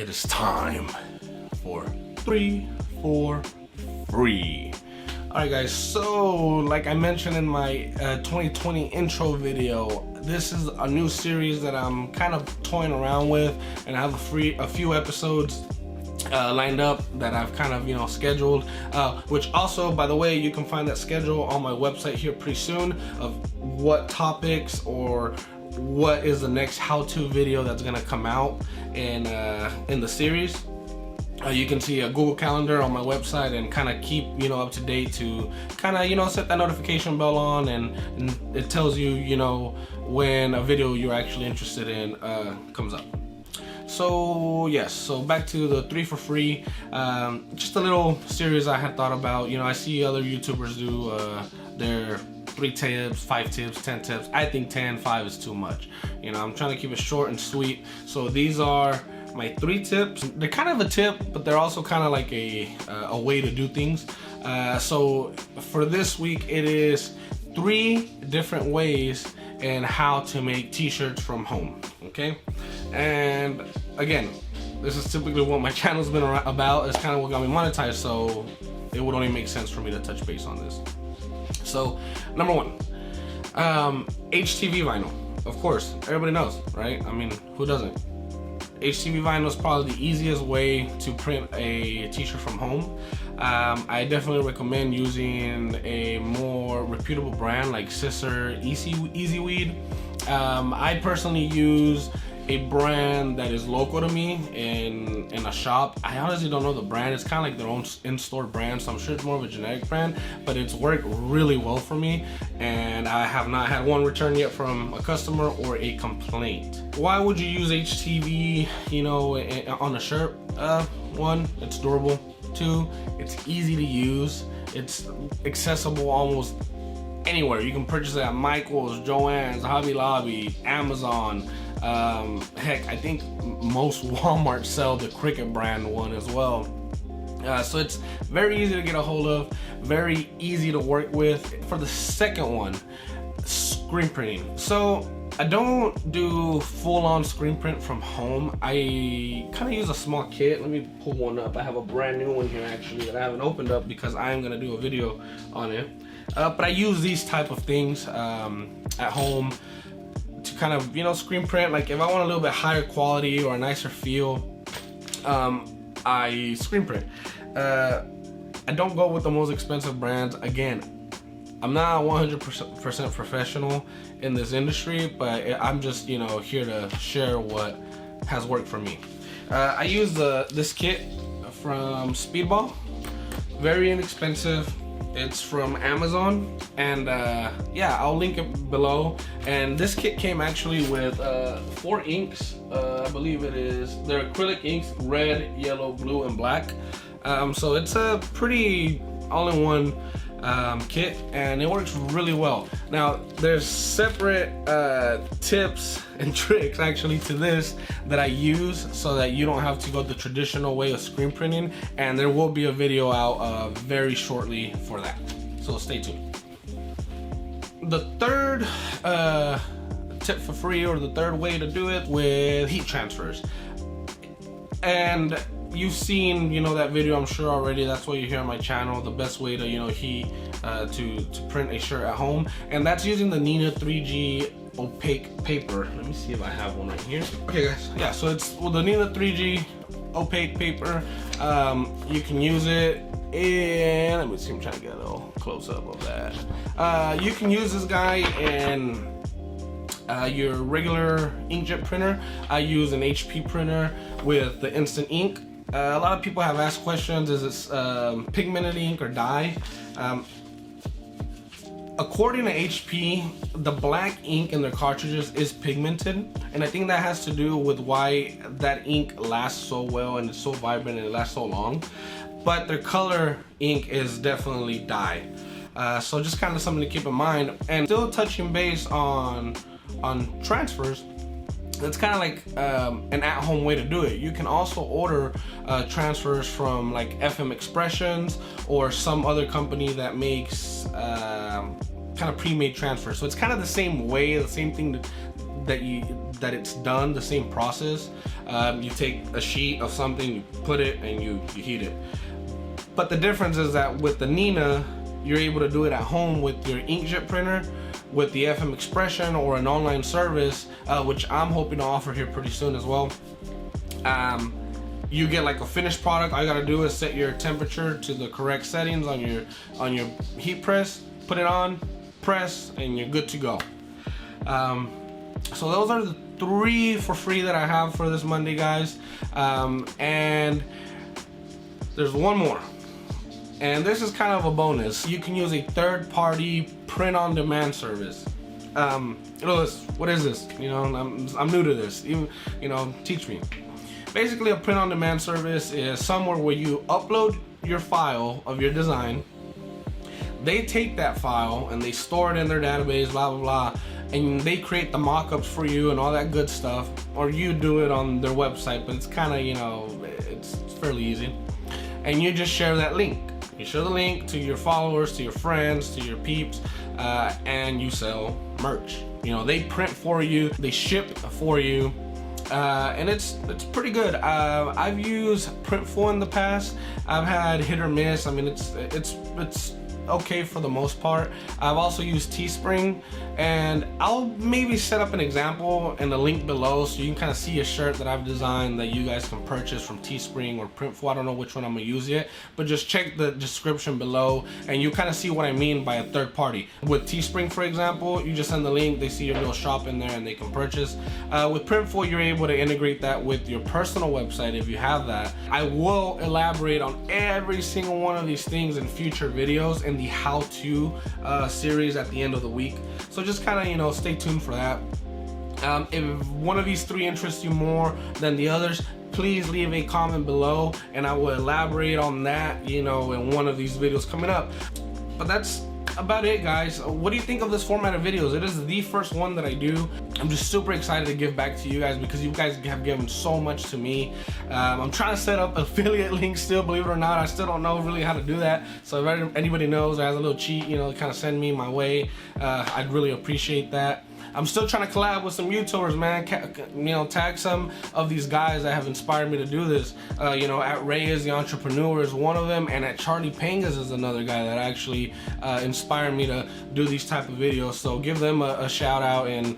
it is time for 3 for free. Alright guys, so like I mentioned in my 2020 intro video, this is a new series that I'm kind of toying around with, and I have a few episodes lined up that I've kind of scheduled, which also, by the way, you can find that schedule on my website here pretty soon, of what topics or what is the next how-to video that's gonna come out in the series. You can see a Google Calendar on my website and kind of keep up to date to kind of set that notification bell on, and it tells you when a video you're actually interested in comes up. So yes, so back to the 3 for free, just a little series I had thought about. I see other YouTubers do their 3 tips, 5 tips, 10 tips. I think 10, 5 is too much. I'm trying to keep it short and sweet. So these are my 3 tips. They're kind of a tip, but they're also kind of like a way to do things. So for this week, it is 3 different ways in how to make t-shirts from home, okay? And again, this is typically what my channel's been about. It's kind of what got me monetized, so it would only make sense for me to touch base on this. So number 1, HTV vinyl. Of course, everybody knows, right? I mean, who doesn't? HTV vinyl is probably the easiest way to print a t-shirt from home. I definitely recommend using a more reputable brand like Scissor Easyweed. I personally use a brand that is local to me in a shop. I honestly don't know the brand. It's kind of like their own in-store brand, so I'm sure it's more of a generic brand, but it's worked really well for me, and I have not had one return yet from a customer or a complaint. Why would you use HTV on a shirt? 1, it's durable. 2, it's easy to use. It's accessible almost anywhere. You can purchase it at Michael's, Joann's, Hobby Lobby, Amazon. Heck, I think most Walmart sell the Cricket brand one as well. So it's very easy to get a hold of, very easy to work with. For the second one, screen printing. So I don't do full-on screen print from home. I kind of use a small kit. Let me pull one up. I have a brand new one here actually that I haven't opened up because I am gonna do a video on it. But I use these type of things at home to kind of screen print. Like if I want a little bit higher quality or a nicer feel, I screen print. I don't go with the most expensive brands. Again, I'm not 100% professional in this industry, but I'm just here to share what has worked for me. I use this kit from Speedball. Very inexpensive. It's from Amazon, and yeah, I'll link it below. And this kit came actually with 4 inks. I believe it is. They're acrylic inks: red, yellow, blue, and black. So it's a pretty all-in-one kit, and it works really well. Now there's separate tips and tricks actually to this that I use so that you don't have to go the traditional way of screen printing, and there will be a video out very shortly for that, so stay tuned. The third tip for free, or the third way to do it, with heat transfers. And you've seen that video, I'm sure already. That's why you're here on my channel. The best way to heat to print a shirt at home, and that's using the neenah 3G opaque paper. Let me see if I have one right here. Okay guys, yeah, so it's the neenah 3G opaque paper. You can use it in, let me see, I'm trying to get a little close up of that. You can use this guy in your regular inkjet printer. I use an HP printer with the instant ink. A lot of people have asked questions, is it pigmented ink or dye? According to HP, the black ink in their cartridges is pigmented, and I think that has to do with why that ink lasts so well and it's so vibrant and it lasts so long. But their color ink is definitely dye. So just kind of something to keep in mind. And still touching base on transfers, that's kind of like an at-home way to do it. You can also order transfers from like FM Expressions or some other company that makes kind of pre-made transfers. So it's kind of the same way, the same thing that that it's done the same process. You take a sheet of something, you put it, and you heat it. But the difference is that with the neenah, you're able to do it at home with your inkjet printer, with the FM Expression, or an online service, which I'm hoping to offer here pretty soon as well. You get like a finished product. All you gotta do is set your temperature to the correct settings on your heat press, put it on, press, and you're good to go. So those are the 3 for free that I have for this Monday, guys. And there's one more. And this is kind of a bonus. You can use a third-party print-on-demand service. What is this? You know, I'm new to this. You know, teach me. Basically, a print-on-demand service is somewhere where you upload your file of your design. They take that file and they store it in their database, blah, blah, blah, and they create the mock-ups for you and all that good stuff. Or you do it on their website, but it's kind of, you know, it's fairly easy. And you just share that link. You share the link to your followers, to your friends, to your peeps, and you sell merch. You know, they print for you, they ship for you, and it's pretty good. I've used Printful in the past. I've had hit or miss. I mean, it's okay for the most part. I've also used Teespring, and I'll maybe set up an example in the link below so you can kind of see a shirt that I've designed that you guys can purchase from Teespring or Printful. I don't know which one I'm gonna use yet, but just check the description below and you kind of see what I mean by a third party. With Teespring, for example, you just send the link, they see your little shop in there and they can purchase. With Printful, you're able to integrate that with your personal website if you have that. I will elaborate on every single one of these things in future videos in the how-to series at the end of the week. So just kind of, you know, stay tuned for that. If one of these 3 interests you more than the others, please leave a comment below and I will elaborate on that, you know, in one of these videos coming up. But that's about it, guys. What do you think of this format of videos? It is the first one that I do. I'm just super excited to give back to you guys because you guys have given so much to me. I'm trying to set up affiliate links still, believe it or not. I still don't know really how to do that. So if anybody knows or has a little cheat, you know, kind of send me my way, I'd really appreciate that. I'm still trying to collab with some YouTubers, man. You know, tag some of these guys that have inspired me to do this. You know, at Reyes the Entrepreneur is one of them, and at Charlie Pangas is another guy that actually inspired me to do these type of videos. So give them a shout out and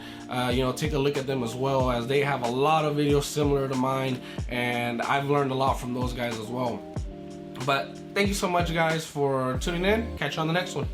you know, take a look at them as well, as they have a lot of videos similar to mine, and I've learned a lot from those guys as well. But thank you so much, guys, for tuning in. Catch you on the next one.